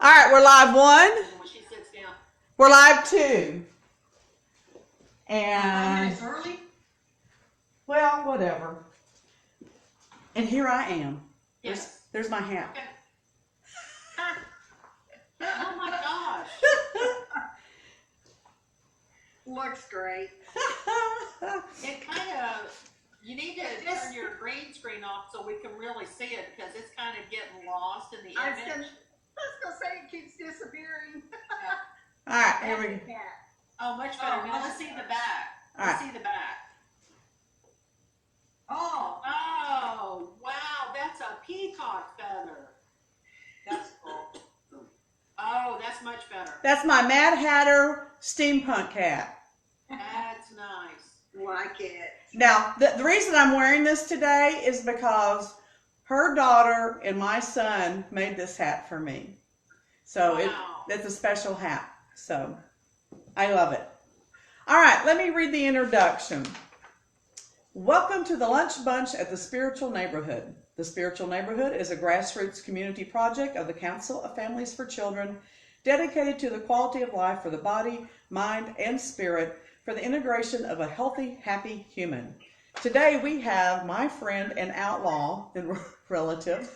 All right, we're live one. When she sits down. We're live two. 5 And, minutes early? well, whatever. And here I am. Yes. There's my hat. Okay. Oh my gosh. Looks great. It kind of, you need to turn your green screen off so we can really see it because it's kind of getting lost in the I was image. gonna say it keeps disappearing. All right, here we That's go. the cat. Oh, much better. Now let's see the back. All Let's right. see the back. Oh, Oh, wow, that's a peacock feather. that's cool. Oh, that's much better. That's my Mad Hatter steampunk hat. That's nice. Like it. Now, the reason I'm wearing this today is because her daughter and my son made this hat for me. So Wow. it's a special hat. So I love it. All right, let me read the introduction. Welcome to the Lunch Bunch at the Spiritual Neighborhood. The Spiritual Neighborhood is a grassroots community project of the Council of Families for Children dedicated to the quality of life for the body, mind, and spirit for the integration of a healthy, happy human. Today we have my friend and outlaw and relative,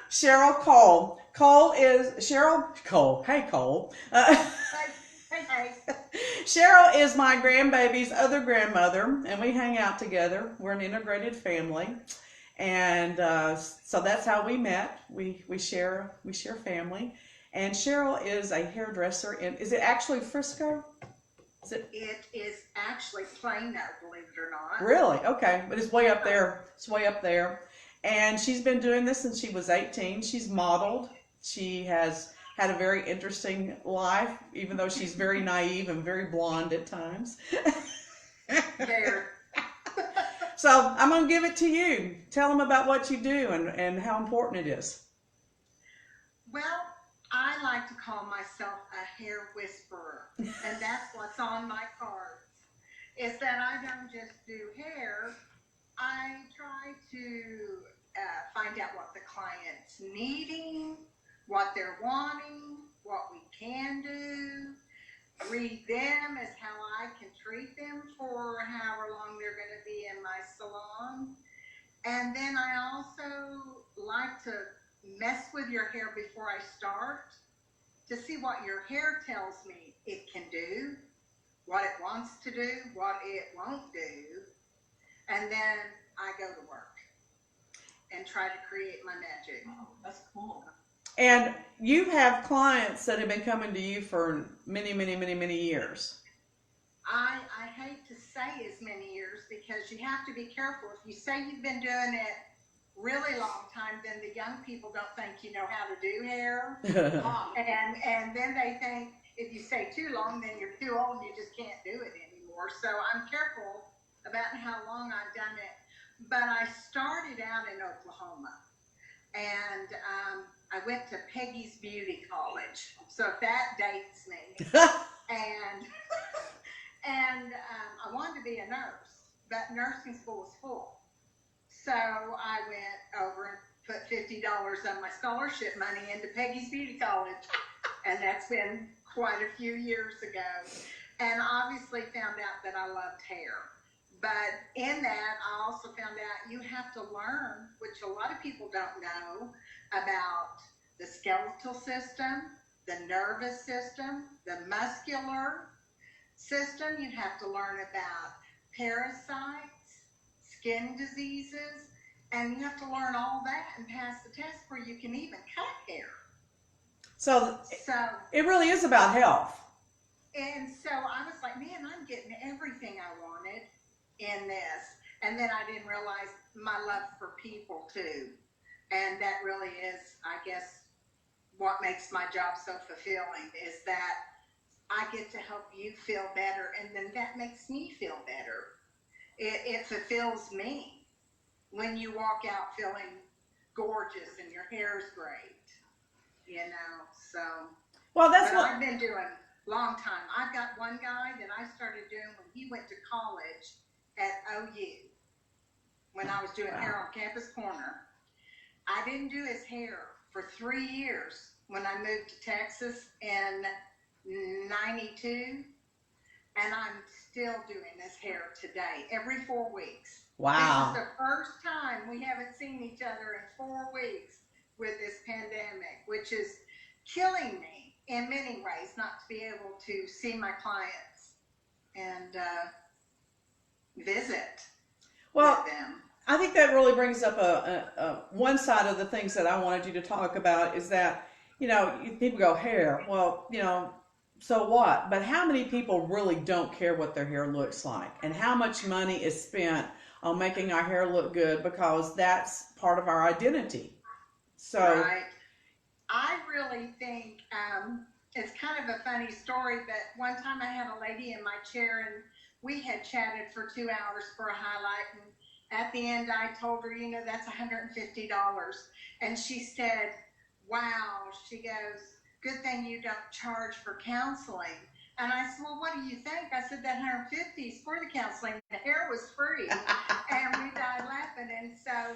Cheryl Cole. Cole. Hey, Cole. Hey. Cheryl is my grandbaby's other grandmother, and we hang out together. We're an integrated family, and so that's how we met. We share family, and Cheryl is a hairdresser. Is it actually Frisco? It is actually Plano, believe it or not. Really? Okay, but it's way up there. It's way up there, and she's been doing this since she was 18. She's modeled. She has had a very interesting life, even though she's very naive and very blonde at times. There. So I'm going to give it to you. Tell them about what you do and how important it is. Well, I like to call myself a hair whisperer, and that's what's on my cards. Is that I don't just do hair. I try to find out what the client's needing, what they're wanting, what we can do. Read them as how I can treat them for however long they're going to be in my salon. And then I also like to mess with your hair before I start to see what your hair tells me it can do, what it wants to do, what it won't do. And then I go to work and try to create my magic. Oh, that's cool. And you have clients that have been coming to you for many, many, many, many years. I hate to say as many years because you have to be careful. If you say you've been doing it really long time, then the young people don't think you know how to do hair. And then they think if you say too long, then you're too old and you just can't do it anymore. So I'm careful about how long I've done it. But I started out in Oklahoma, and I went to Peggy's Beauty College. So if that dates me. And I wanted to be a nurse, but nursing school was full. So I went over and put $50 of my scholarship money into Peggy's Beauty College. And that's been quite a few years ago. And obviously found out that I loved hair. But in that, I also found out you have to learn, which a lot of people don't know, about the skeletal system, the nervous system, the muscular system. You have to learn about parasites, skin diseases, and you have to learn all that and pass the test where you can even cut hair. So it really is about health. And so I was like, man, I'm getting everything I wanted in this. And then I didn't realize my love for people too. And that really is, I guess, what makes my job so fulfilling is that I get to help you feel better, and then that makes me feel better. It fulfills me when you walk out feeling gorgeous and your hair's great, you know. So, Well, that's but what I've been doing a long time. I've got one guy that I started doing when he went to college at OU, when I was doing hair on Campus Corner. I didn't do his hair for 3 years when I moved to Texas in '92, and I'm still doing his hair today, every 4 weeks. Wow. This is the first time we haven't seen each other in 4 weeks with this pandemic, which is killing me in many ways, not to be able to see my clients and visit Well, with them. I think that really brings up one side of the things that I wanted you to talk about is that, people go hair. Well, so what? But how many people really don't care what their hair looks like, and how much money is spent on making our hair look good because that's part of our identity. So, Right. I really think it's kind of a funny story, but one time I had a lady in my chair and we had chatted for 2 hours for a highlight, and at the end I told her, that's $150. And she said, wow, she goes, good thing you don't charge for counseling. And I said, well, what do you think? I said, that $150 is for the counseling. The hair was free. And we died laughing. And so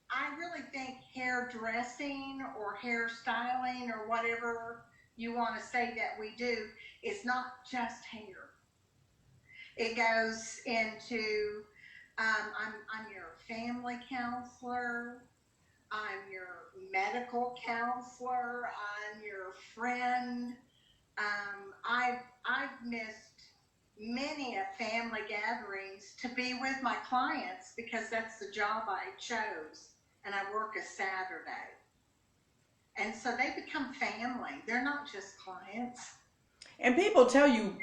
I really think hairdressing or hairstyling or whatever you want to say that we do is not just hair. It goes into, I'm your family counselor, I'm your medical counselor, I'm your friend. I've missed many family gatherings to be with my clients because that's the job I chose, and I work a Saturday. And so they become family. They're not just clients. and people tell you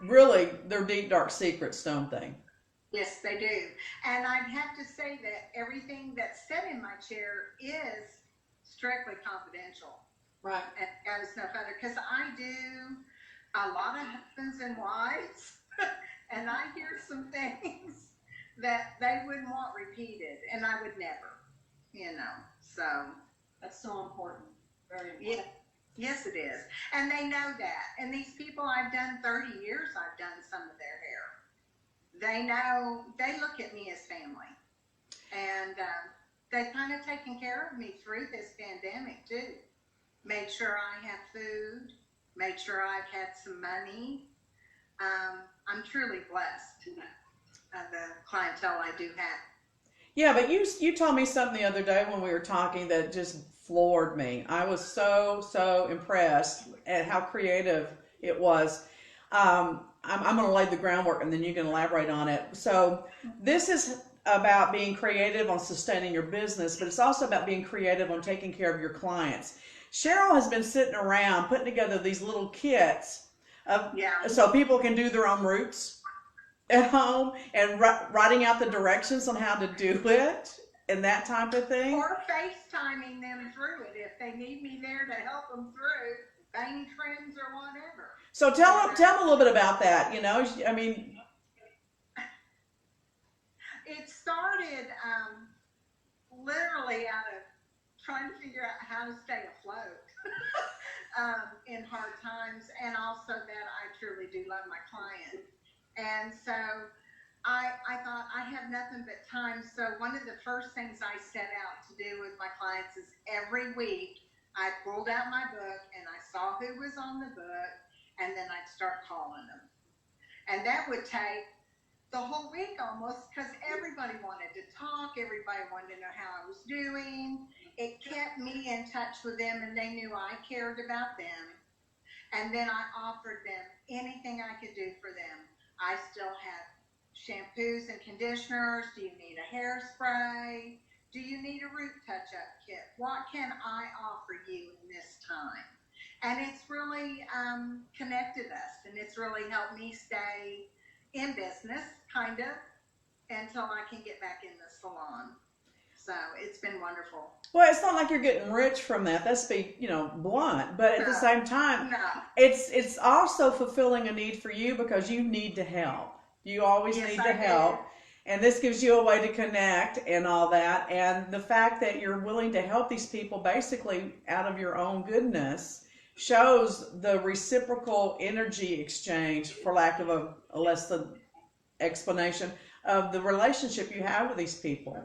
really their deep, dark secrets, don't they? Yes, they do. And I'd have to say that everything that's said in my chair is strictly confidential. Right. And goes no further. Because I do a lot of husbands and wives, and I hear some things that they wouldn't want repeated, and I would never, So, That's so important. Very important. yeah. Yes, it is. And they know that. And these people I've done 30 years, I've done some of their hair. They know, they look at me as family. And they've kind of taken care of me through this pandemic, too. Made sure I have food, made sure I've had some money. I'm truly blessed of the clientele I do have. Yeah, but you told me something the other day when we were talking that just floored me. I was so impressed at how creative it was. I'm going to lay the groundwork and then you can elaborate on it. So this is about being creative on sustaining your business, but it's also about being creative on taking care of your clients. Cheryl has been sitting around putting together these little kits so people can do their own roots at home and writing out the directions on how to do it and that type of thing. Or FaceTiming them through it if they need me there to help them through bang trims or whatever. So tell them a little bit about that. It started literally out of trying to figure out how to stay afloat in hard times, and also that I truly do love my client. And so I thought I have nothing but time. So one of the first things I set out to do with my clients is every week I pulled out my book and I saw who was on the book, and then I'd start calling them. And that would take the whole week almost, because everybody wanted to talk, everybody wanted to know how I was doing. It kept me in touch with them, and they knew I cared about them. And then I offered them anything I could do for them. I still have shampoos and conditioners. Do you need a hairspray? Do you need a root touch-up kit? What can I offer you in this time? And it's really connected us, and it's really helped me stay in business, kind of, until I can get back in the salon. So it's been wonderful. Well, it's not like you're getting rich from that. That's blunt. But at the same time, it's also fulfilling a need for you because you need to help. You always need to help. And this gives you a way to connect and all that. And the fact that you're willing to help these people basically out of your own goodness shows the reciprocal energy exchange, for lack of a less than explanation, of the relationship you have with these people.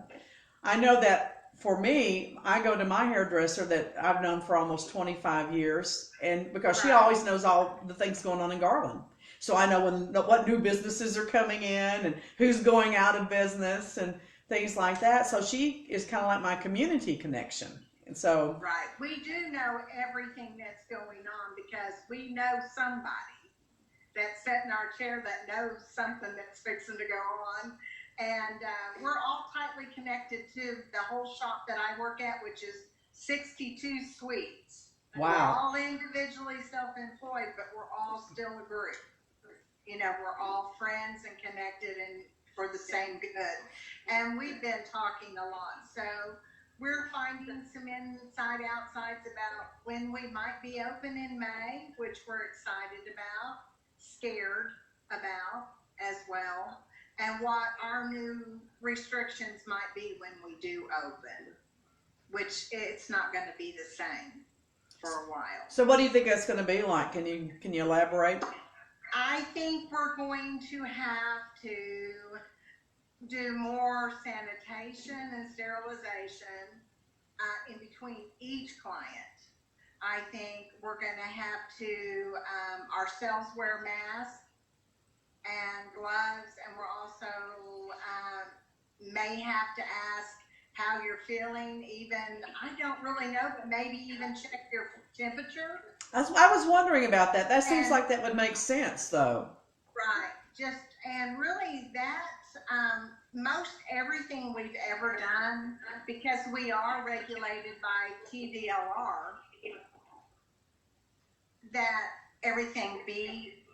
I know that for me, I go to my hairdresser that I've known for almost 25 years, and because she Right. always knows all the things going on in Garland. So I know what new businesses are coming in and who's going out of business and things like that. So she is kind of like my community connection. And so, Right. We do know everything that's going on because we know somebody that's sat in our chair that knows something that's fixing to go on. And we're all tightly connected to the whole shop that I work at, which is 62 suites. We're wow. all individually self-employed, but we're all still a group. You know, we're all friends and connected and for the same good. And we've been talking a lot. So we're finding some inside outsides about when we might be open in May, which we're excited about, scared about as well, and what our new restrictions might be when we do open, which it's not going to be the same for a while. So what do you think that's going to be like? Can you elaborate? I think we're going to have to do more sanitation and sterilization in between each client. I think we're going to have to ourselves wear masks and gloves, and we're also may have to ask how you're feeling. Even, I don't really know, but maybe even check your temperature. I was wondering about that. That seems like that would make sense, though. Right. And really that's most everything we've ever done, because we are regulated by TDLR, that everything be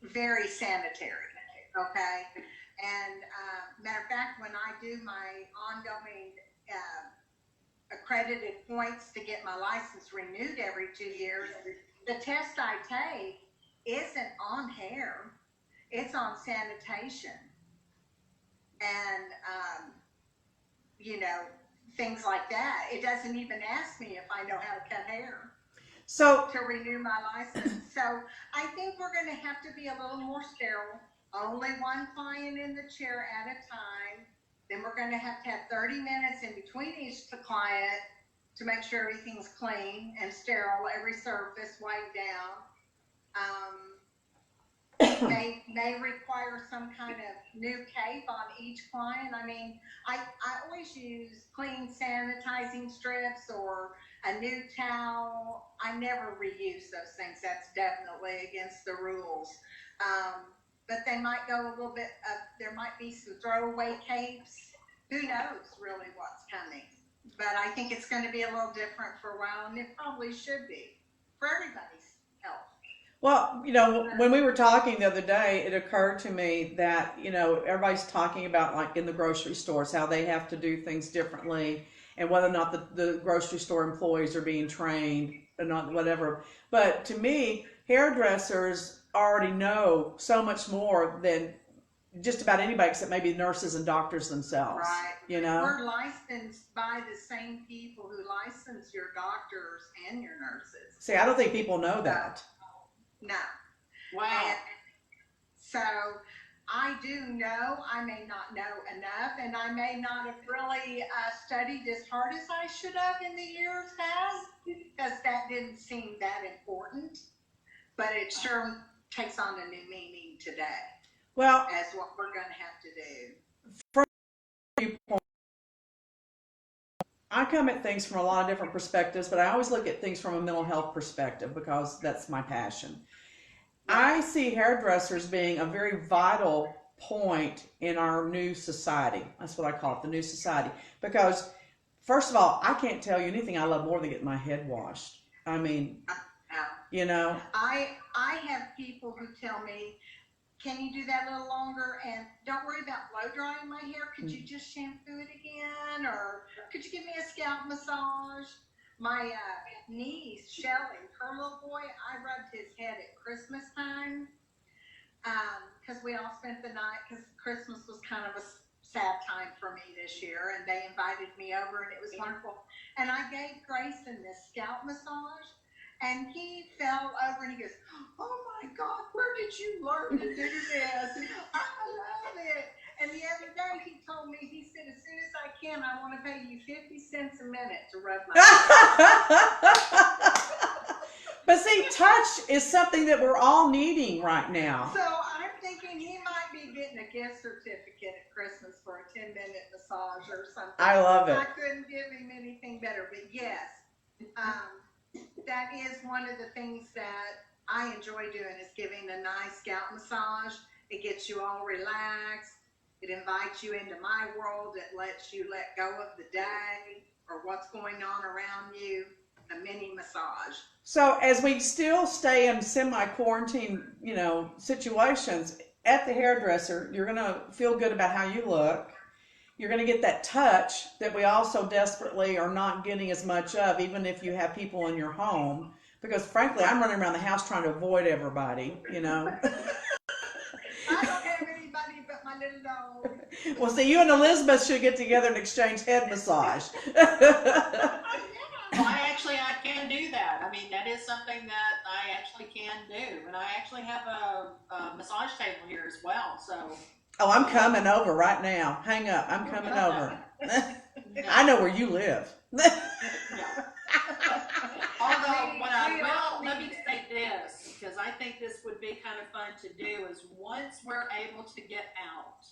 very sanitary, okay? And matter of fact, when I do my ongoing accredited points to get my license renewed every 2 years, the test I take isn't on hair, it's on sanitation. And, you know, things like that. It doesn't even ask me if I know how to cut hair to renew my license. So I think we're going to have to be a little more sterile. Only one client in the chair at a time. Then we're going to have 30 minutes in between each client to make sure everything's clean and sterile, every surface wiped down. May require some kind of new cape on each client. I mean, I always use clean sanitizing strips or a new towel. I never reuse those things. That's definitely against the rules. But they might go a little bit, there might be some throwaway capes. Who knows really what's coming? But I think it's going to be a little different for a while, and it probably should be for everybody's health. Well, you know, when we were talking the other day, it occurred to me that, you know, everybody's talking about, like, in the grocery stores, how they have to do things differently and whether or not the grocery store employees are being trained or not, whatever. But to me, hairdressers already know so much more than just about anybody except maybe nurses and doctors themselves. Right. You know? We're licensed by the same people who license your doctors and your nurses. See, I don't think people know that. No. Wow. And so I do know, I may not know enough, and I may not have really studied as hard as I should have in the years past, because that didn't seem that important. But it sure takes on a new meaning today. Well, as what we're going to have to do. From a viewpoint, I come at things from a lot of different perspectives, but I always look at things from a mental health perspective because that's my passion. I see hairdressers being a very vital point in our new society. That's what I call it, the new society. Because, first of all, I can't tell you anything I love more than getting my head washed. I mean, you know. I have people who tell me, can you do that a little longer? And don't worry about blow drying my hair. Could you just shampoo it again? Or could you give me a scalp massage? My niece, Shelly, her little boy, I rubbed his head at Christmas time because we all spent the night, because Christmas was kind of a sad time for me this year, and they invited me over, and it was wonderful. And I gave Grayson this scalp massage, and he fell over, and he goes, oh my God, where did you learn to do this? I love it. And the other day he told me, he said, as soon as I can, I want to pay you 50 cents a minute to rub my But see, touch is something that we're all needing right now. So I'm thinking he might be getting a gift certificate at Christmas for a 10-minute massage or something. I love it. I couldn't give him anything better, but yes, that is one of the things that I enjoy doing, is giving a nice scalp massage. It gets you all relaxed. It invites you into my world. It lets you let go of the day or what's going on around you. A mini massage. So as we still stay in semi-quarantine, situations, at the hairdresser, you're going to feel good about how you look. You're going to get that touch that we also desperately are not getting as much of, even if you have people in your home. Because frankly, I'm running around the house trying to avoid everybody, I don't have anybody but my little dog. Well, see, you and Elizabeth should get together and exchange head massage. Well, I can do that. I mean, that is something that I actually can do. And I actually have a massage table here as well, so. Oh, I'm coming over right now. Hang up. I'm coming over. I know where you live. Although, let me say this, because I think this would be kind of fun to do, is once we're able to get out,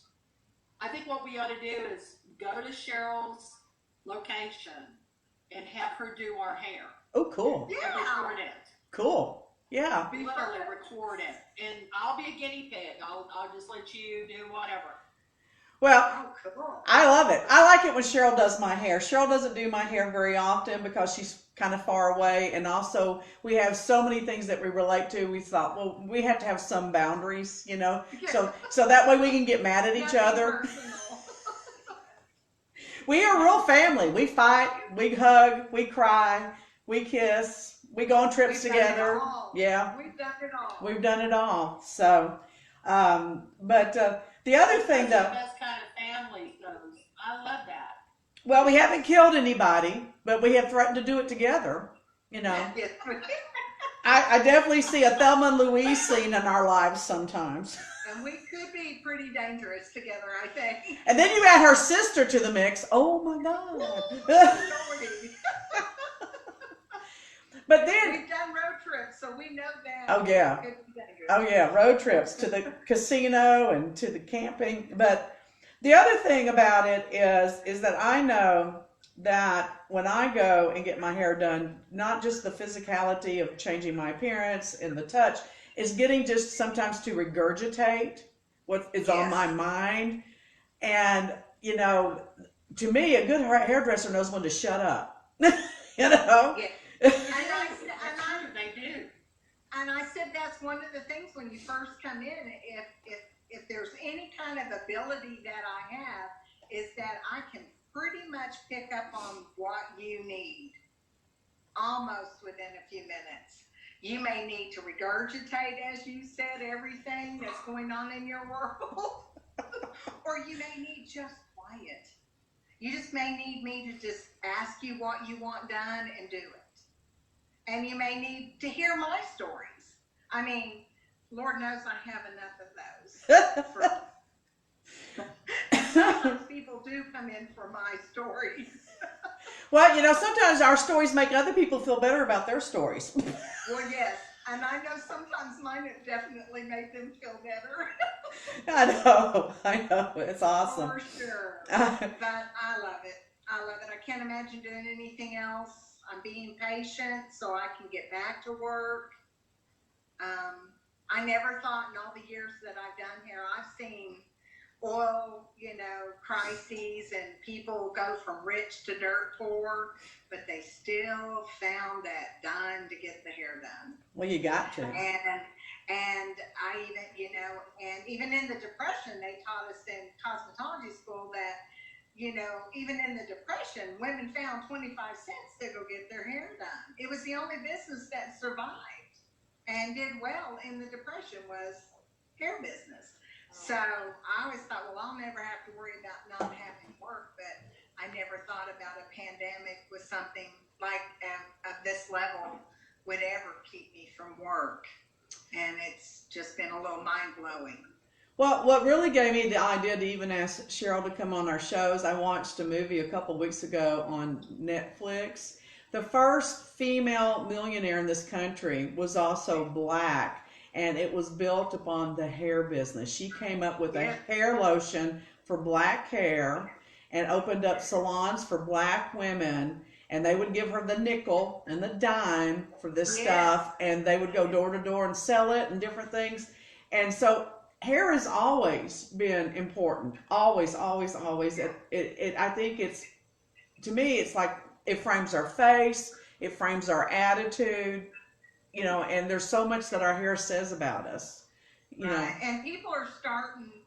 I think what we ought to do is go to Cheryl's location and have her do our hair. Oh, cool. Yeah. And record it. Cool. Yeah. Literally record it. And I'll be a guinea pig. I'll just let you do whatever. Well, I love it. I like it when Cheryl does my hair. Cheryl doesn't do my hair very often because she's kind of far away. And also, we have so many things that we relate to. We thought, well, we have to have some boundaries, So that way we can get mad at each other. We are a real family. We fight, we hug, we cry, we kiss, we go on trips together. Yeah. We've done it all. We've done it all. So, but the other thing though. The best kind of family goes. I love that. Well, we haven't killed anybody, but we have threatened to do it together. I definitely see a Thelma and Louise scene in our lives sometimes. And we could be pretty dangerous together, I think. And then you add her sister to the mix. Oh my God. But then we've done road trips, so we know that. Oh yeah. Oh yeah, road trips to the casino and to the camping. But the other thing about it is that I know that when I go and get my hair done, not just the physicality of changing my appearance and the touch, is getting just sometimes to regurgitate what is on my mind. And, to me, a good hairdresser knows when to shut up. Yeah. They do. And I said that's one of the things when you first come in, if there's any kind of ability that I have, is that I can pretty much pick up on what you need almost within a few minutes. You may need to regurgitate, as you said, everything that's going on in your world, or you may need just quiet. You just may need me to just ask you what you want done and do it. And you may need to hear my stories. I mean, Lord knows I have enough of those. Sometimes people do come in for my stories. Well, sometimes our stories make other people feel better about their stories. Well, yes. And I know sometimes mine have definitely made them feel better. I know. It's awesome. For sure. But I love it. I can't imagine doing anything else. I'm being patient so I can get back to work. I never thought in all the years that I've done here, I've seen oil, crises and people go from rich to dirt poor, but they still found that dime to get the hair done. Well, you got to. And I even, and even in the Depression, they taught us in cosmetology school that, even in the Depression, women found 25 cents to go get their hair done. It was the only business that survived and did well in the Depression was hair business. So I always thought, well, I'll never have to worry about not having work, but I never thought about a pandemic with something like of this level would ever keep me from work. And it's just been a little mind-blowing. Well, what really gave me the idea to even ask Cheryl to come on our shows, I watched a movie a couple weeks ago on Netflix. The first female millionaire in this country was also black, and it was built upon the hair business. She came up with a Yeah. hair lotion for black hair and opened up salons for black women. And they would give her the nickel and the dime for this Yes. stuff, and they would go door to door and sell it and different things. And so hair has always been important. Always, always, always. I think it's, to me, it's like it frames our face, it frames our attitude, you know, and there's so much that our hair says about us, you know. Right. And people are starting,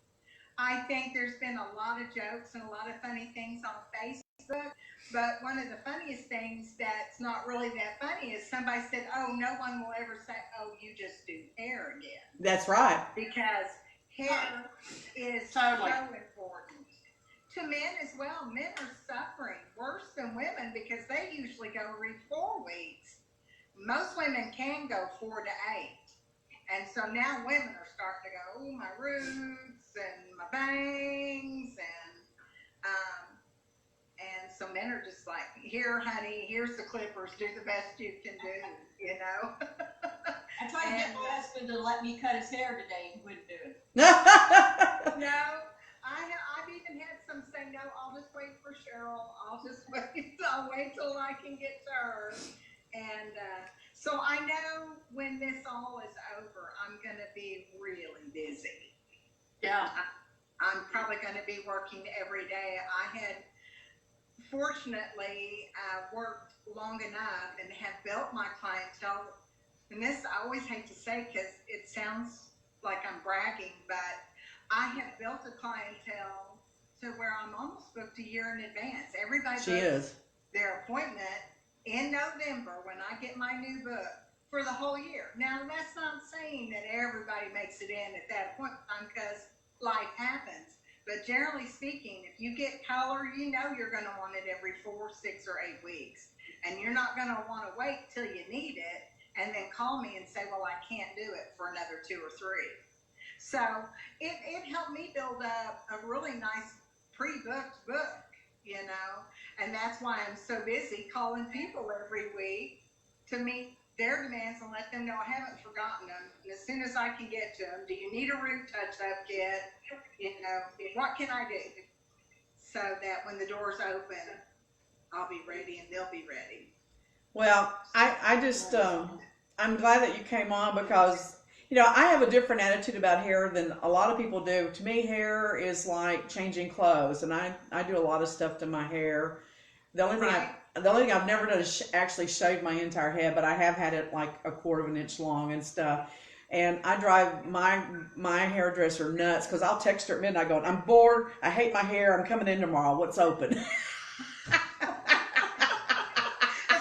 I think there's been a lot of jokes and a lot of funny things on Facebook, but one of the funniest things that's not really that funny is somebody said, oh, no one will ever say, oh, you just do hair again. That's right. Because hair is Totally. so important. To men as well. Men are suffering worse than women because they usually go every 4 weeks. Most women can go 4 to 8. And so now women are starting to go, oh, my roots and my bangs and so men are just like, here, honey, here's the clippers, do the best you can do, you know. I tried to get my husband to let me cut his hair today, he wouldn't do it. No, I've even had some say, no, I'll just wait for Cheryl. I'll wait till I can get to her. And so I know when this all is over, I'm going to be really busy. Yeah. I'm probably going to be working every day. I had fortunately worked long enough and have built my clientele. And this I always hate to say because it sounds like I'm bragging, but I have built a clientele to where I'm almost booked a year in advance. Everybody She books is. their appointment in November when I get my new book for the whole year. Now, that's not saying that everybody makes it in at that appointment time because life happens. But generally speaking, if you get color, you know you're going to want it every 4, 6, or 8 weeks. And you're not going to want to wait till you need it and then call me and say, well, I can't do it for another 2 or 3. So it helped me build up a really nice pre-booked book, you know. And that's why I'm so busy calling people every week to meet their demands and let them know I haven't forgotten them. And as soon as I can get to them, do you need a root touch-up kit? You know, what can I do? So that when the doors open, I'll be ready and they'll be ready. Well, I just, I'm glad that you came on because, you know, I have a different attitude about hair than a lot of people do. To me, hair is like changing clothes, and I do a lot of stuff to my hair. The only thing I've never done is actually shave my entire head, but I have had it like a 1/4 of an inch long and stuff. And I drive my hairdresser nuts because I'll text her at midnight going, I'm bored, I hate my hair, I'm coming in tomorrow, what's open? That's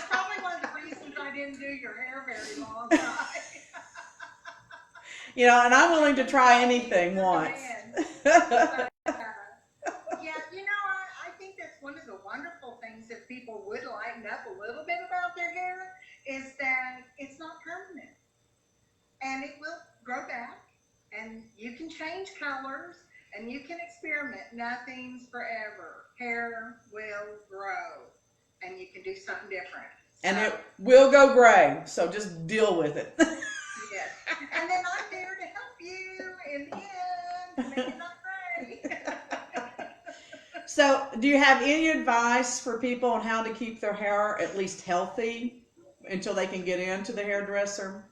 probably one of the reasons I didn't do your hair very long time. You know, and I'm willing to try anything once. Yeah, you know, I think that's one of the wonderful things if people would lighten up a little bit about their hair is that it's not permanent. And it will grow back, and you can change colors, and you can experiment. Nothing's forever. Hair will grow, and you can do something different. And it will go gray, so just deal with it. Yes. And then I'm there to help you in the end to make it not gray. So, do you have any advice for people on how to keep their hair at least healthy until they can get into the hairdresser?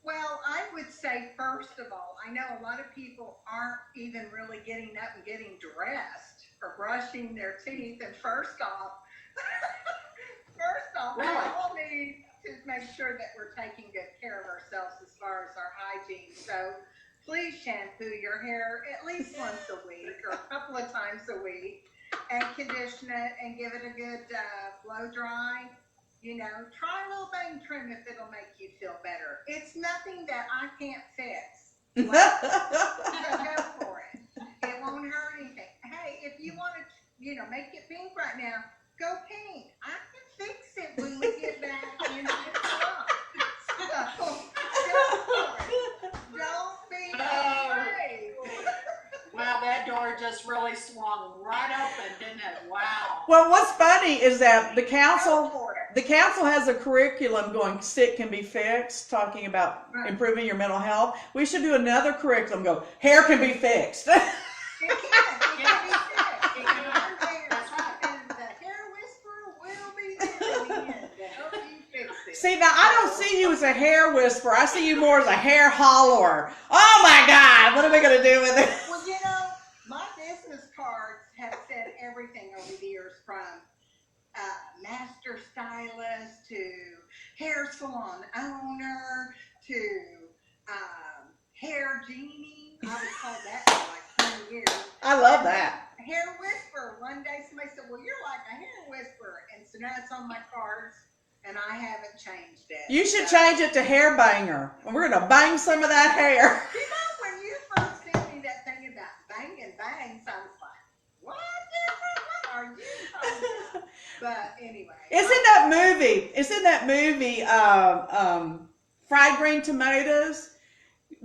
Well, I would say, first of all, I know a lot of people aren't even really getting up and getting dressed or brushing their teeth. And first off, we all need to make sure that we're taking good care of ourselves as far as our hygiene. So please shampoo your hair at least once a week or a couple of times a week and condition it and give it a good blow dry. You know, try a little bang trim if it'll make you feel better. It's nothing that I can't fix. So go for it. It won't hurt anything. Hey, if you want to, you know, make it pink right now, go pink. I can fix it when we get back into the shop. So go for it. Don't be afraid. just really swung right open, didn't it? Wow. Well, what's funny is that the Go council for it. the council has a curriculum going sick can be fixed, talking about Right. improving your mental health. We should do another curriculum go hair can be fixed. It can. It can be Yeah. fixed. It can. Our hair, That's right. and the hair whisperer will be there in the end to help you fix it. See, now I don't see you as a hair whisperer. I see you more as a hair hollower. Oh my God, what are we going to do with it? Well, you know, my business cards have said everything over the years, from master stylist to hair salon owner to hair genie. I was called that for like 20 years. I love that. Hair whisperer. One day somebody said, well, you're like a hair whisperer. And so now it's on my cards, and I haven't changed it. You should So- change it to hair banger. We're going to bang some of that hair. You know, when you first sent me that thing about banging bangs, I was like, what are you talking about? But anyway. It's in that movie, Fried Green Tomatoes.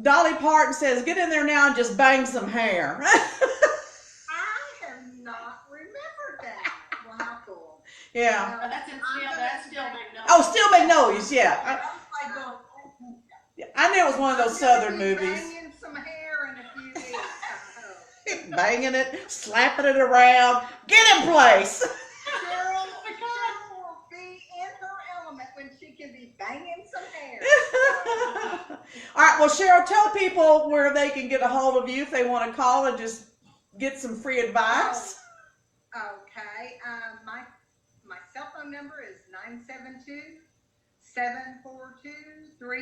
Dolly Parton says, get in there now and just bang some hair. I have not remembered that. Well, how cool. Yeah. But that's still big no. Oh, Still Magnolias, yeah. I was like going, oh, I knew it was one of those Southern I'm gonna be movies. Banging some hair in a few weeks, I hope. Banging it, slapping it around. Get in place. Cheryl will be in her element when she can be banging some hair. All right, well, Cheryl, tell people where they can get a hold of you if they want to call and just get some free advice. Okay. My cell phone number is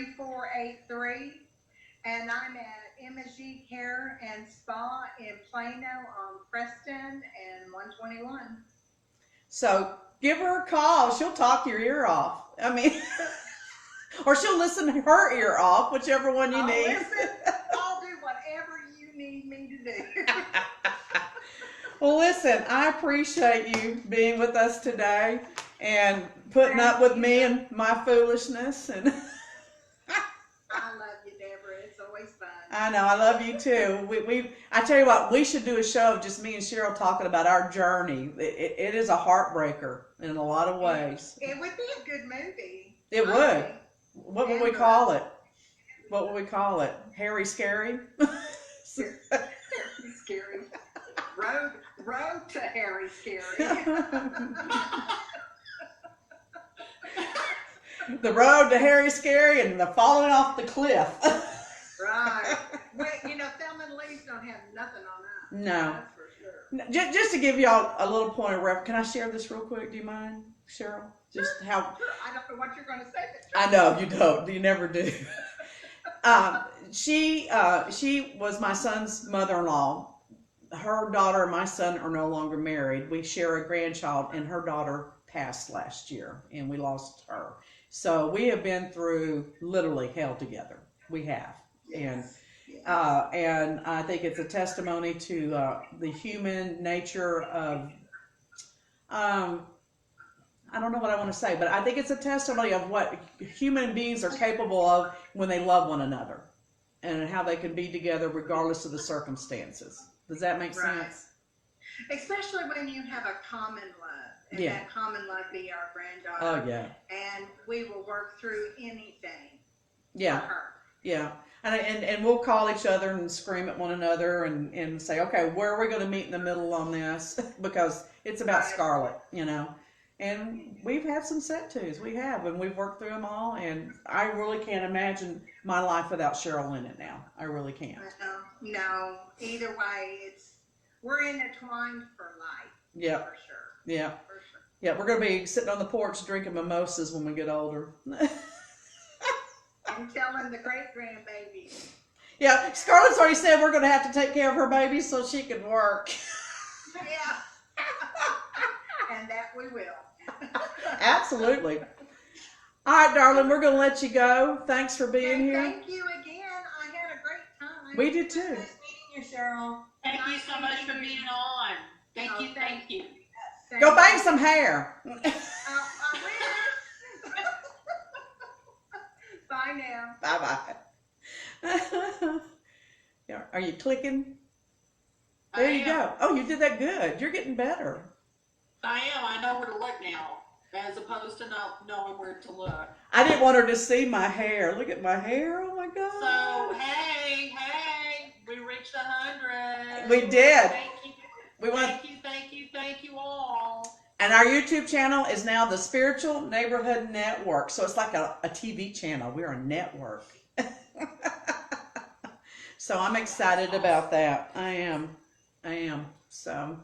972-742-3483. And I'm at MSG Hair and Spa in Plano on Preston and 121. So give her a call. She'll talk your ear off. I mean, or she'll listen her ear off, whichever one you need. Listen, I'll do whatever you need me to do. Well, listen, I appreciate you being with us today and putting up with me and my foolishness. And I love you, Deborah. It's always fun. I know, I love you too. I tell you what, we should do a show of just me and Cheryl talking about our journey. It is a heartbreaker in a lot of ways. It would be a good movie. It I would. think. What would we call it? What would we call it? Harry Scary? Scary. Road to Harry Scary. The road to Harry Scary and the falling off the cliff. Right. Wait, you know, Thelma and Louise don't have nothing on that. No. That's for sure. Just to give y'all a little point of reference, can I share this real quick? Do you mind, Cheryl? Just how Sure, I don't know what you're going to say, but I know you don't. You never do. She was my son's mother-in-law. Her daughter and my son are no longer married. We share a grandchild, and her daughter passed last year, and we lost her. So we have been through literally hell together. We have, Yes. and I think it's a testimony to the human nature of. I don't know what I want to say, but I think it's a testimony of what human beings are capable of when they love one another and how they can be together regardless of the circumstances. Does that make Right. sense? Especially when you have a common love, and Yeah. that common love be our granddaughter. Oh, yeah. And we will work through anything Yeah. for her. Yeah. And we'll call each other and scream at one another and say, okay, where are we going to meet in the middle on this? Because it's about Right. Scarlett, you know. And we've had some set twos. We have, and we've worked through them all. And I really can't imagine my life without Cheryl in it now. I really can't. No, either way, we're intertwined for life. Yeah. For sure. Yeah. For sure. Yeah, we're going to be sitting on the porch drinking mimosas when we get older. And telling the great grandbabies. Yeah, Scarlett's already said we're going to have to take care of her babies so she can work. Yeah. And that we will. Absolutely. All right, darling, we're going to let you go. Thanks for being And here. thank you again. I had a great time. We did too. nice meeting you, Cheryl. Thank you so much for being on. Thank you, thank you. Go bang some hair. I will. Bye now. Bye-bye. Yeah, are you clicking? There you go. Oh, you did that good. You're getting better. I am. I know where to look now, as opposed to not knowing where to look. I didn't want her to see my hair. Look at my hair. Oh my God. So hey, we reached 100. We did. Thank you all. And our YouTube channel is now the Spiritual Neighborhood Network. So it's like a TV channel. We're a network. So I'm excited about that. I am. So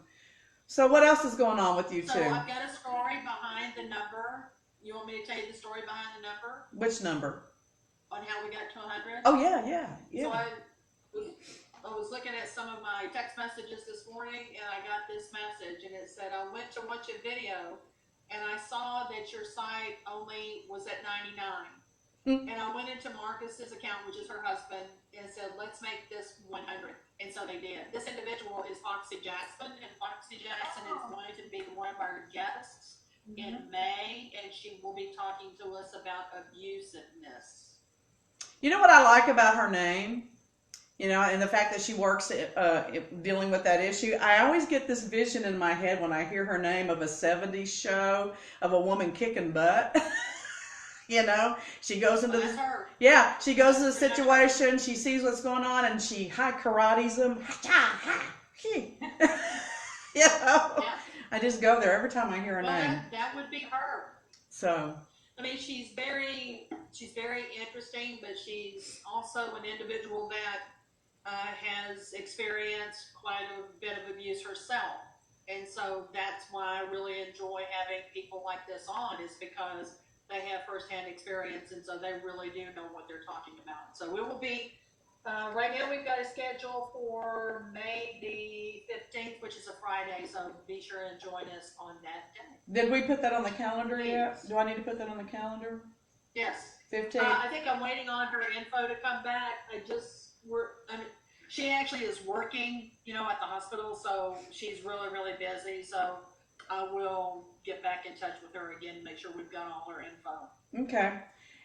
what else is going on with you So two? I've got a story behind the number. You want me to tell you the story behind the number? Which number? On how we got to 100? Oh, yeah. So I was looking at some of my text messages this morning, and I got this message, and it said, I went to watch a video, and I saw that your site only was at 99. And I went into Marcus's account, which is her husband, and said, let's make this 100. And so they did. This individual is Foxy Jackson, and Foxy Jackson is going to be one of our guests in May, and she will be talking to us about abusiveness. You know what I like about her name? You know, and the fact that she works dealing with that issue. I always get this vision in my head when I hear her name of a 70s show of a woman kicking butt. You know, she goes into this. Yeah, she goes to the situation. She sees what's going on, and she high karates them. You know, yeah. I just go there every time I hear her name. That would be her. So. I mean, she's very interesting, but she's also an individual that has experienced quite a bit of abuse herself. And so that's why I really enjoy having people like this on, is because they have firsthand experience, and so they really do know what they're talking about. So it will be, right now we've got a schedule for May the 15th, which is a Friday, so be sure and join us on that day. Did we put that on the calendar yet? Do I need to put that on the calendar? Yes. 15th? I think I'm waiting on her info to come back. She actually is working, you know, at the hospital, so she's really, really busy. So I will get back in touch with her again and make sure we've got all her info. Okay.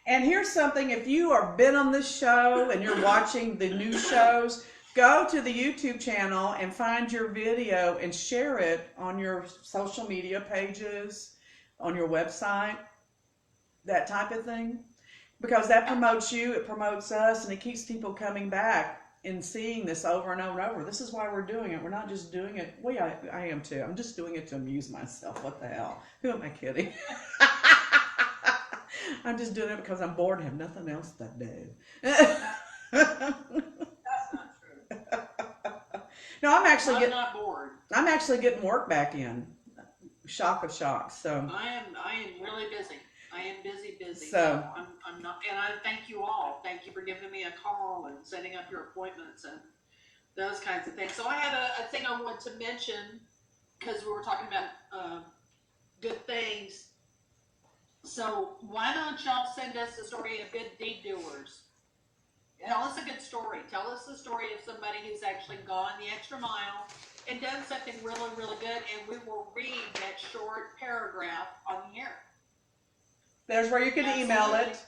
And here's something, if you have been on this show and you're watching the new shows, go to the YouTube channel and find your video and share it on your social media pages, on your website, that type of thing. Because that promotes you, it promotes us, and it keeps people coming back and seeing this over and over and over. This is why we're doing it. We're not just doing it. Well, yeah, I am too. I'm just doing it to amuse myself. What the hell? Who am I kidding? I'm just doing it because I'm bored and have nothing else to do. That's not true. No, I'm not bored. I'm actually getting work back in. Shock of shocks. So I am really busy. I am busy. So I'm not, and I thank you all. Thank you for giving me a call and setting up your appointments and those kinds of things. So I had a thing I want to mention, because we were talking about good things. So why don't y'all send us a story of good deed doers? Tell us a good story. Tell us the story of somebody who's actually gone the extra mile and done something really, really good, and we will read that short paragraph on the air. there's where you can email it.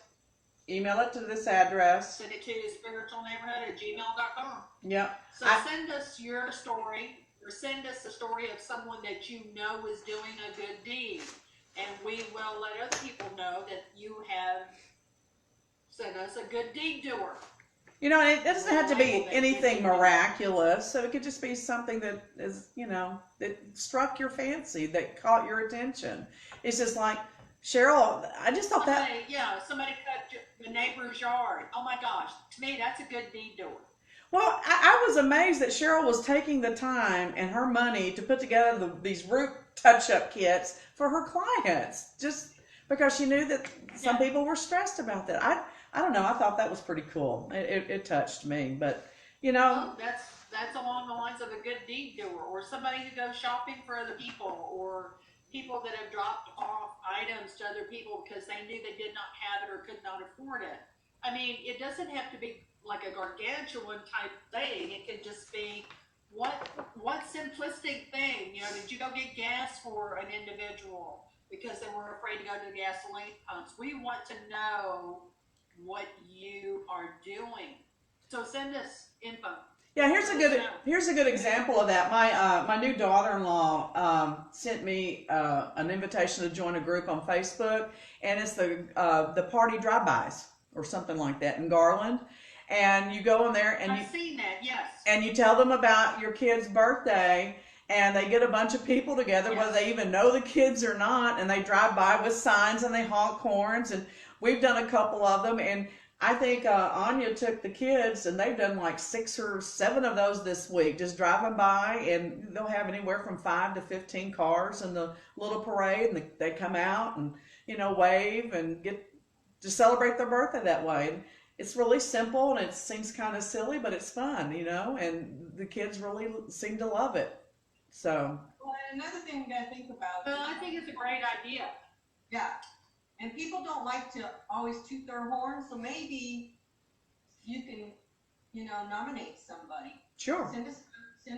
Email it to this address. Send it to spiritualneighborhood@gmail.com. Yep. So send us your story, or send us the story of someone that you know is doing a good deed. And we will let other people know that you have sent us a good deed doer. You know, it doesn't have to be anything miraculous. So it could just be something that is, you know, that struck your fancy, that caught your attention. It's just like, Cheryl, I just thought somebody cut the neighbor's yard. Oh my gosh, to me that's a good deed doer. Well, I was amazed that Cheryl was taking the time and her money to put together these root touch-up kits for her clients, just because she knew that some people were stressed about that. I don't know. I thought that was pretty cool. It touched me, but you know, that's along the lines of a good deed doer, or somebody who goes shopping for other people, or people that have dropped off items to other people because they knew they did not have it or could not afford it. I mean, it doesn't have to be like a gargantuan type thing. It could just be what simplistic thing. You know, did you go get gas for an individual because they were afraid to go to the gasoline pumps? We want to know what you are doing. So send us info. Yeah, here's a good example of that. My new daughter-in-law sent me an invitation to join a group on Facebook, and it's the party drive-bys or something like that in Garland. And you go in there and I've seen that, yes. and you tell them about your kid's birthday, and they get a bunch of people together, whether they even know the kids or not, and they drive by with signs and they honk horns, and we've done a couple of them, and I think Anya took the kids, and they've done like 6 or 7 of those this week, just driving by, and they'll have anywhere from 5 to 15 cars in the little parade, and they come out and, wave and get to celebrate their birthday that way. It's really simple, and it seems kind of silly, but it's fun, and the kids really seem to love it. So. Well, and another thing you gotta think about. Well, I think it's a great idea. Yeah. And people don't like to always toot their horn, so maybe you can, nominate somebody. Sure. Send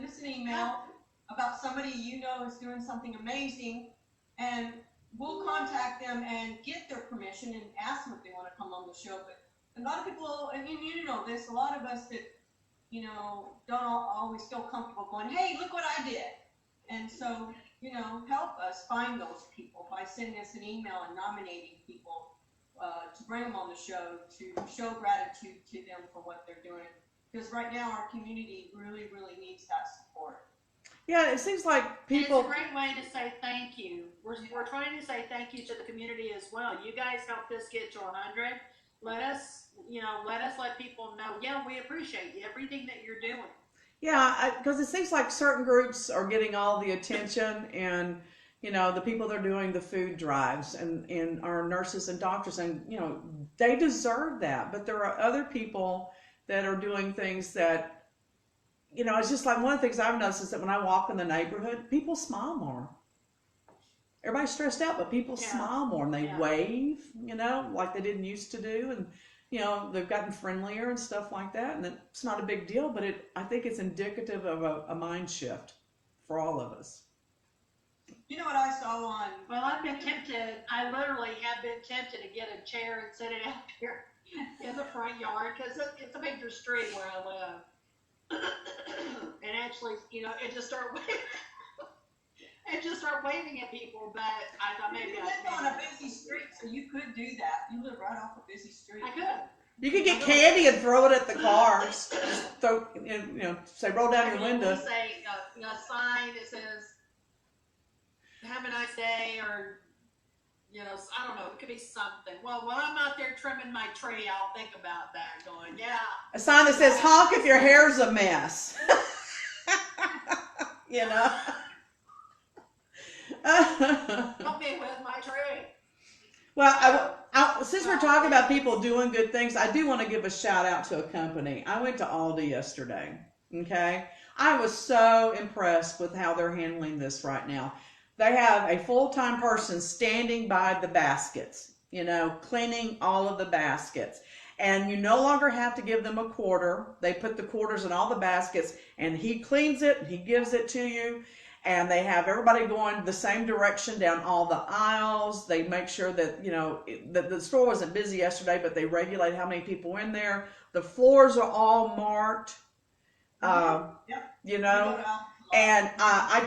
us an email about somebody is doing something amazing, and we'll contact them and get their permission and ask them if they want to come on the show. But a lot of people, and you know this, a lot of us that, don't always feel comfortable going, hey, look what I did. And so, help us find those people by sending us an email and nominating people to bring them on the show, to show gratitude to them for what they're doing. Because right now our community really, really needs that support. Yeah, it seems like people. And it's a great way to say thank you. We're trying to say thank you to the community as well. You guys helped us get to 100. Let us let people know, yeah, we appreciate you, everything that you're doing. Yeah, because it seems like certain groups are getting all the attention, and the people that are doing the food drives and our nurses and doctors, and they deserve that. But there are other people that are doing things that, it's just like one of the things I've noticed is that when I walk in the neighborhood, people smile more. Everybody's stressed out, but people smile more, and they wave, like they didn't used to do, and they've gotten friendlier and stuff like that, and it's not a big deal, but I think it's indicative of a mind shift for all of us. You know what I saw on? Well, I've been tempted. I literally have been tempted to get a chair and set it out here in the front yard, because it's a major street where I live, and actually, it just started waving at people. But I thought maybe you live on a busy street, so you could do that. You live right off a busy street. I could. You could get candy and throw it at the cars. Just throw, say, roll down your window. Say a sign that says, "Have a nice day," or I don't know. It could be something. Well, while I'm out there trimming my tree, I'll think about that. Going, yeah. A sign that says, "Honk if your hair's a mess." Help me with my tree. Well, since we're talking about people doing good things, I do want to give a shout out to a company. I went to Aldi yesterday. Okay, I was so impressed with how they're handling this right now. They have a full-time person standing by the baskets, cleaning all of the baskets. And you no longer have to give them a quarter. They put the quarters in all the baskets, and he cleans it, and he gives it to you. And they have everybody going the same direction down all the aisles. They make sure that, the store wasn't busy yesterday, but they regulate how many people in there. The floors are all marked, And I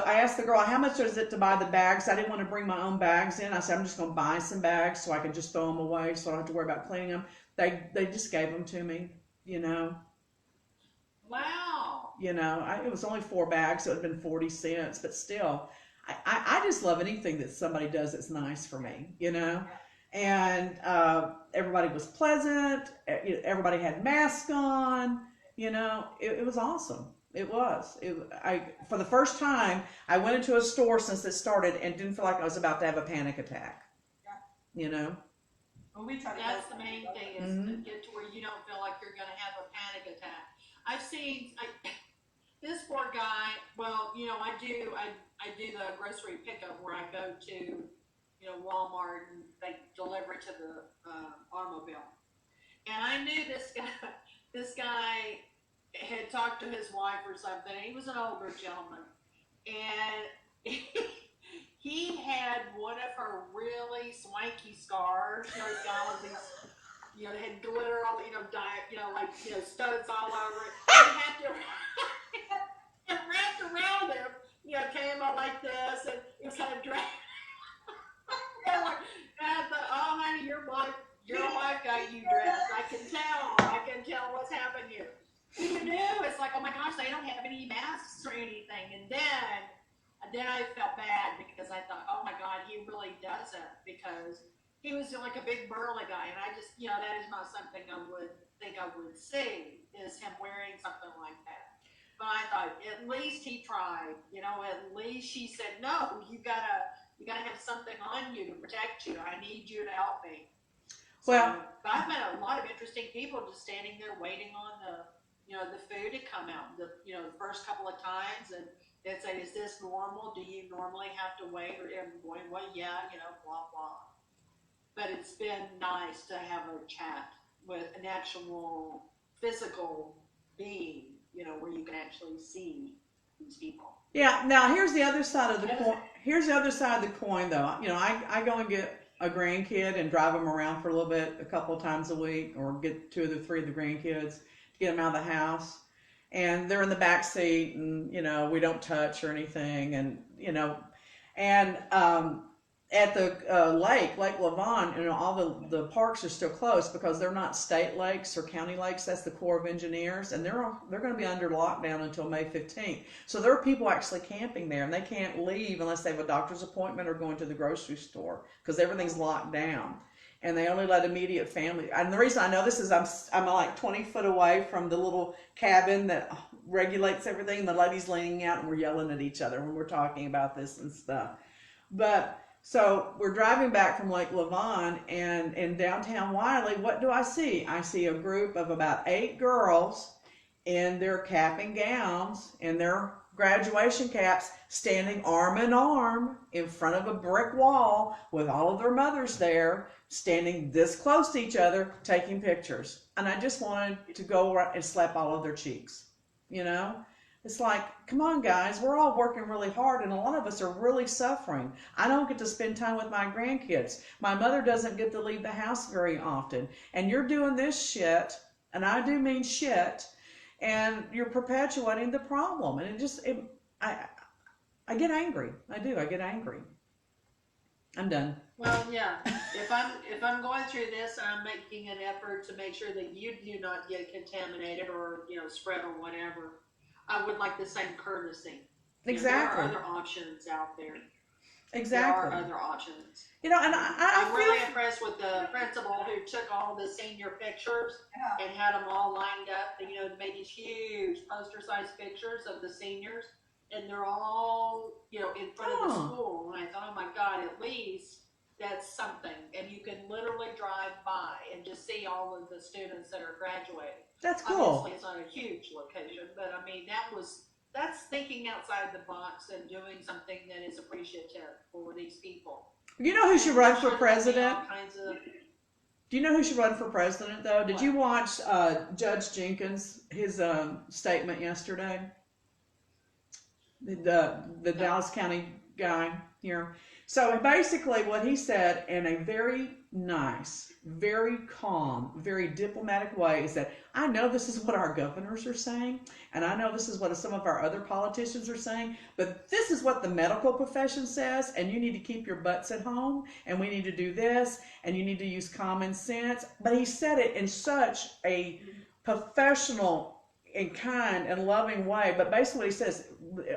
asked the girl, how much is it to buy the bags? I didn't want to bring my own bags in. I said, I'm just going to buy some bags so I can just throw them away so I don't have to worry about cleaning them. They just gave them to me, Wow. It was only 4 bags, so it would have been 40 cents, but still, I just love anything that somebody does that's nice for me, and everybody was pleasant. Everybody had masks on, it was awesome. It was. For the first time, I went into a store since it started and didn't feel like I was about to have a panic attack. Yeah. Well, that's the main thing, is to get to where you don't feel like you're going to have a panic attack. I've seen this poor guy. Well, I do the grocery pickup where I go to, Walmart, and they deliver it to the automobile. And I knew this guy had talked to his wife or something. He was an older gentleman, and he had one of her really swanky scars. He's got all of these you know, they had glitter all, you know, like, you know, studs all over it. And you had to, and wrapped around him, you know, came out like this, and it was kind of dragged. And I thought, oh, honey, your wife got you dressed. I can tell what's happened here. You knew, it's like, oh my gosh, they don't have any masks or anything. And then I felt bad because I thought, oh my God, he really doesn't, because he was like a big burly guy, and I just, you know, that is not something I would think I would see, is him wearing something like that. But I thought, at least he tried, you know, at least she said, no, you gotta have something on you to protect you. I need you to help me. Well, but I've met a lot of interesting people just standing there waiting on the food to come out, the first couple of times, and they'd say, is this normal? Do you normally have to wait? Or I'm going, well, yeah, you know, blah, blah. But it's been nice to have a chat with an actual physical being, you know, where you can actually see these people. yeah. Now here's the other side of the coin. Here's the other side of the coin, though. You know, I go and get a grandkid and drive them around for a little bit, a couple of times a week, or get 2 of the 3 of the grandkids to get them out of the house. And they're in the back seat, and you know, we don't touch or anything, and you know, and at the Lake Lavon, you know, all the parks are still closed because they're not state lakes or county lakes. That's the Corps of Engineers, and they're going to be under lockdown until May 15th. So there are people actually camping there, and they can't leave unless they have a doctor's appointment or going to the grocery store because everything's locked down. And they only let immediate family. And the reason I know this is I'm like 20 foot away from the little cabin that regulates everything. And the lady's leaning out, and we're yelling at each other when we're talking about this and stuff. But so we're driving back from Lake Lavon, and in downtown Wiley, what do I see? I see a group of about 8 girls in their cap and gowns and their graduation caps, standing arm in arm in front of a brick wall with all of their mothers there, standing this close to each other, taking pictures. And I just wanted to go and slap all of their cheeks. You know, it's like, come on guys, we're all working really hard, and a lot of us are really suffering. I don't get to spend time with my grandkids. My mother doesn't get to leave the house very often. And you're doing this shit, and I do mean shit, and you're perpetuating the problem. And I get angry. I do. I get angry. I'm done. Well, yeah. If I'm going through this and I'm making an effort to make sure that you do not get contaminated or, you know, spread or whatever, I would like the same courtesy. Exactly. You know, there are other options out there. Exactly. There are other options. You know, and I'm really impressed with the principal who took all the senior pictures and had them all lined up. You know, made these huge poster-sized pictures of the seniors, and they're all, you know, in front of the school. And I thought, oh my God, at least that's something. And you can literally drive by and just see all of the students that are graduating. That's cool. Obviously, it's not a huge location, but I mean, that's thinking outside the box and doing something that is appreciative for these people. You know who should run for president? Do you know who should run for president, though? Did you watch Judge Jenkins, his statement yesterday? The Dallas County guy here. So basically what he said in a very nice, very calm, very diplomatic way is that I know this is what our governors are saying, and I know this is what some of our other politicians are saying, but this is what the medical profession says, and you need to keep your butts at home, and we need to do this, and you need to use common sense. But he said it in such a professional and kind and loving way. But basically what he says,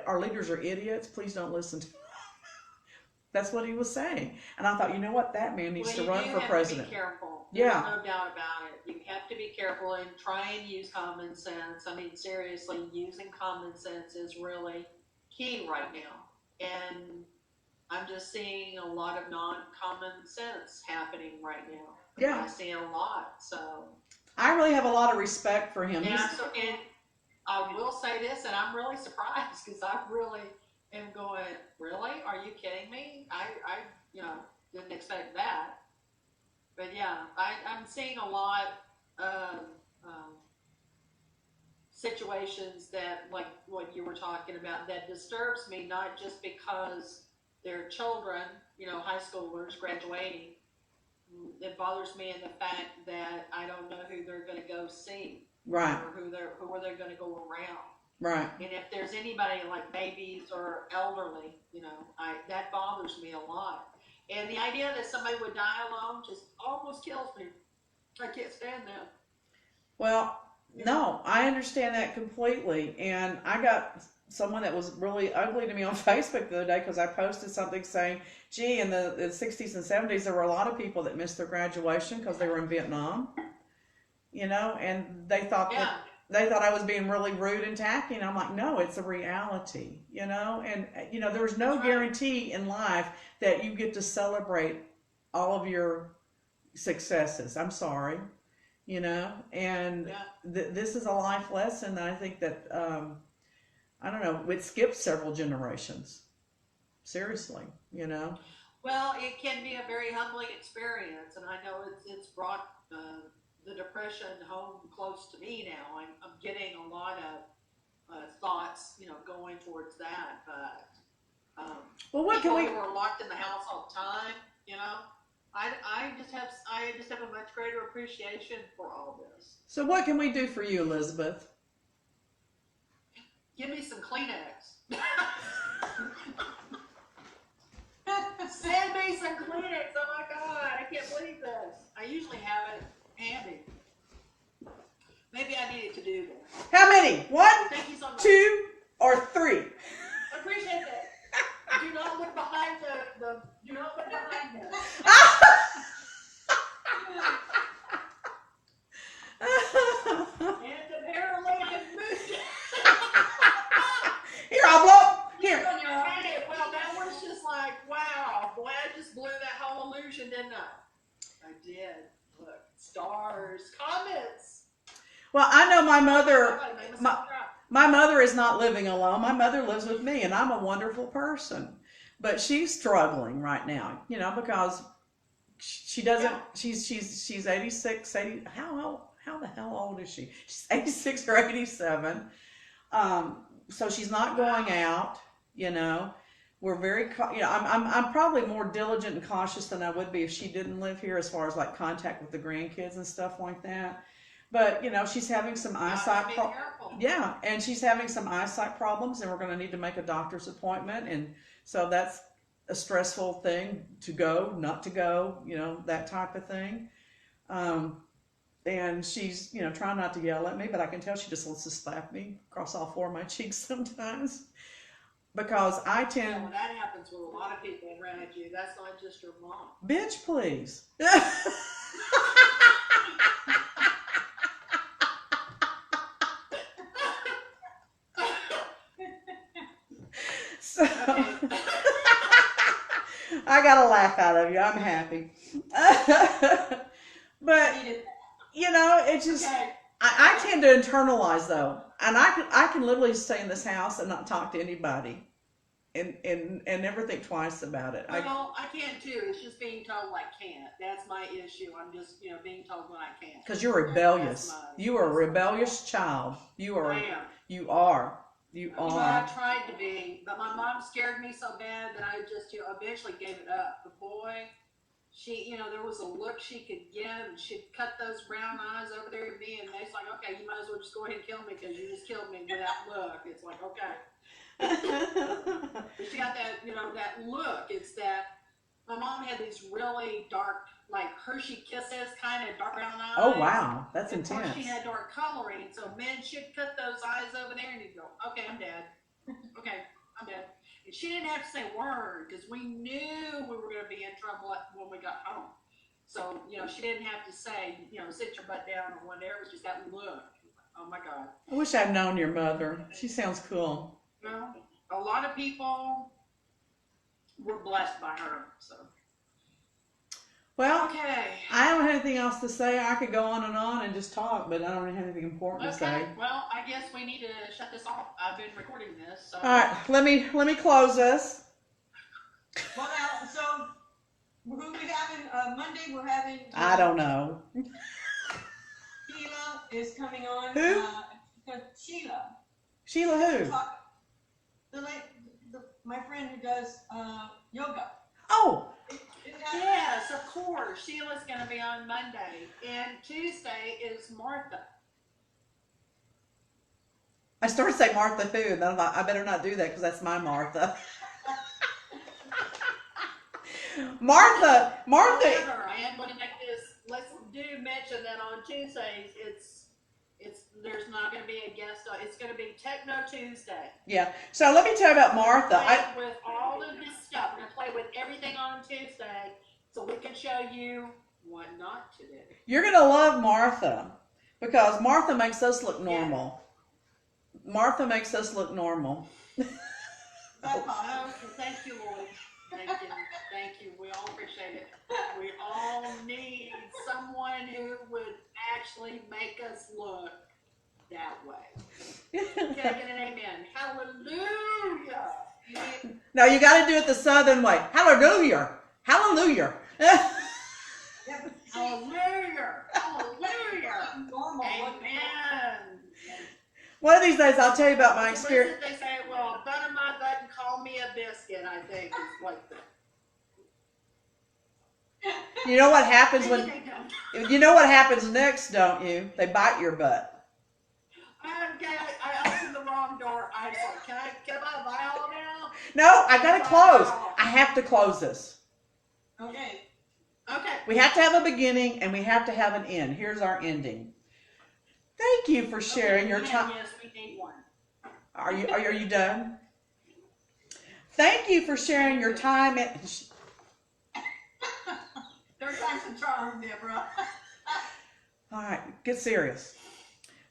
our leaders are idiots, please don't listen to them. That's what he was saying. And I thought, you know what, that man needs to run for president. You have to be careful. Yeah. There's no doubt about it. You have to be careful and try and use common sense. I mean, seriously, using common sense is really key right now. And I'm just seeing a lot of non-common sense happening right now. Yeah. I see a lot, so. I really have a lot of respect for him. And I will say this, and I'm really surprised because I really am going, really? Are you kidding me? I didn't expect that. But yeah, I'm seeing a lot of situations that, like what you were talking about, that disturbs me, not just because they're children, you know, high schoolers graduating, it bothers me in the fact that I don't know who they're going to go see, Right. or who are they going to go around. Right. And if there's anybody like babies or elderly, that bothers me a lot. And the idea that somebody would die alone just almost kills me. I can't stand that. Well, no, I understand that completely. And I got someone that was really ugly to me on Facebook the other day because I posted something saying, gee, in the 60s and 70s, there were a lot of people that missed their graduation because they were in Vietnam, and they thought that they thought I was being really rude and tacky. And I'm like, no, it's a reality, and, there's no guarantee in life that you get to celebrate all of your successes. I'm sorry. And this is a life lesson that I think that, I don't know, it skips several generations. Seriously, Well, it can be a very humbling experience, and I know it's brought the depression home close to me now. I'm getting a lot of thoughts, going towards that, but well, what can we... who are locked in the house all the time, I just have a much greater appreciation for all this. So what can we do for you, Elizabeth? Give me some Kleenex. Send me some Kleenex. Oh my God, I can't believe this. I usually have it handy. Maybe I needed to do that. How many? 1, Thank you so much. 2, or 3? I appreciate that. Do not look behind do not look behind them. And apparently I've moved it. Here, I'll blow. Here. Okay, well, that was just like, wow. Boy, I just blew that whole illusion, didn't I? I did. Look, stars, comets. Well, I know my mother. Somebody made myself cry. My mother is not living alone. My mother lives with me, and I'm a wonderful person. But she's struggling right now, because she doesn't. She's 86. 80. How the hell old is she? She's 86 or 87. So she's not going out. We're very. I'm probably more diligent and cautious than I would be if she didn't live here, as far as like contact with the grandkids and stuff like that. But she's having some eyesight problems. Yeah, and she's having some eyesight problems, and we're going to need to make a doctor's appointment, and so that's a stressful thing, to go, not to go, that type of thing. And she's trying not to yell at me, but I can tell she just wants to slap me across all 4 of my cheeks sometimes, because I tend. Well, that happens with a lot of people around you. That's not just your mom. Bitch, please. So, I got a laugh out of you. I'm happy. But, it's just, Okay. I tend to internalize, though. And I can literally stay in this house and not talk to anybody and never think twice about it. Well, I can too. It's just being told I can't. That's my issue. I'm just, being told when I can't. Because you're rebellious. That's You are a rebellious child. You are. I am. You are. You Well, are. I tried to be, but my mom scared me so bad that I just eventually gave it up. The boy, she, there was a look she could give, and she'd cut those brown eyes over there at me, and it's like, okay, you might as well just go ahead and kill me because you just killed me with that look. It's like, okay. But she got that, that look. It's that my mom had these really dark, like Hershey Kisses kind of dark brown eyes. Oh, wow. That's Of course, intense. she had dark coloring, so man, she'd cut those eyes over there, and you'd go, "Okay, I'm dead. Okay, I'm dead." And she didn't have to say a word because we knew we were going to be in trouble when we got home. So she didn't have to say, sit your butt down or whatever. It was just that look. Oh my God. I wish I'd known your mother. She sounds cool. Well, a lot of people were blessed by her. So. Well, Okay. I don't have anything else to say. I could go on and just talk, but I don't have anything important to say. Okay. Well, I guess we need to shut this off. I've been recording this. So. All right, let me close this. Well, now, so we're going to be having Monday. We're having. I don't know. Sheila is coming on. Who? Sheila. Sheila who? My friend who does yoga. Oh, that? Yes, of course. Sheila's going to be on Monday, and Tuesday is Martha. I started to say Martha too, and then I thought I better not do that because that's my Martha. Martha. However, I am going to make this. Let's do mention that on Tuesdays, there's not going to be a guest. It's going to be Techno Tuesday. Yeah. So let me tell you about Martha. Play with all of this stuff. We're going to play with everything on Tuesday, so we can show you what not to do. You're gonna love Martha because Martha makes us look normal. Yeah. Martha makes us look normal. Oh, thank you, Lord. Thank you. Thank you. We all appreciate it. We all need someone who would actually make us look that way. Can I get an amen? Hallelujah. Now you got to do it the Southern way. Hallelujah. Hallelujah. Hallelujah. Hallelujah. Normal. Amen. One of these days I'll tell you about my experience. They say, well, butter my butt and call me a biscuit, I think is like that. You know what happens you know what happens next, don't you? They bite your butt. Okay, I opened the wrong door. I'm sorry. Can I buy all now? No, I gotta close. I have to close this. Okay. Okay. We have to have a beginning and we have to have an end. Here's our ending. Thank you for sharing your time. Yes, we need one. Are you done? Thank you for sharing your time. Third time's a charm, Deborah. All right, get serious.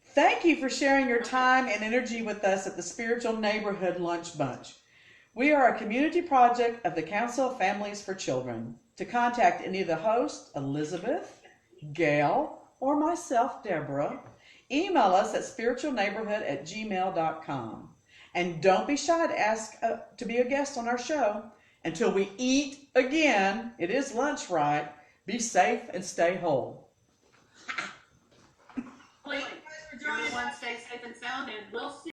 Thank you for sharing your time and energy with us at the Spiritual Neighborhood Lunch Bunch. We are a community project of the Council of Families for Children. To contact any of the hosts, Elizabeth, Gail, or myself, Deborah, email us at spiritualneighborhood@gmail.com. And don't be shy to ask to be a guest on our show. Until we eat again, it is lunch, right? Be safe and stay whole. Please, everyone stay safe and sound, and we'll see